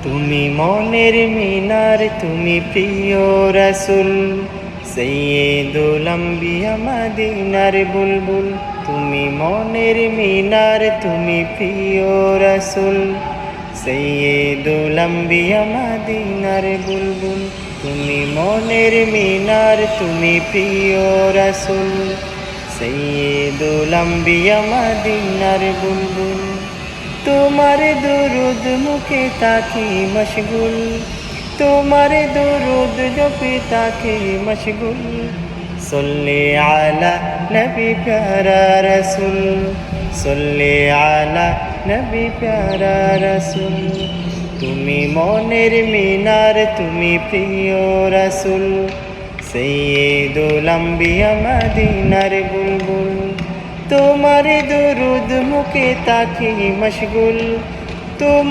তুমি মনের মিনার, তুমি প্রিয় রাসূল, সাইয়্যিদুল আম্বিয়া মদিনার বুলবুল। তুমি মনের মিনার, তুমি প্রিয় রাসূল, সাইয়্যিদুল আম্বিয়া মদিনার বুলবুল। তুমি মনের মিনার, তুমি প্রিয় রাসূল, সাইয়্যিদুল আম্বিয়া মদিনার বুলবুল। তোমার দুরুদ মুখে তাকি মশগুল, তোমার দুরুদ জপে তাকি মশগুল। সল্লি আলা নবী প্যারা রাসূল, সল্লি আলা নবী প্যারা রাসূল। তুমি মনের মিনার, তুমি প্রিয় রাসূল, সাইয়্যিদুল আম্বিয়া মদিনার বুলবুল। তোমার দুরুদ মুখে তাকি মশগুল।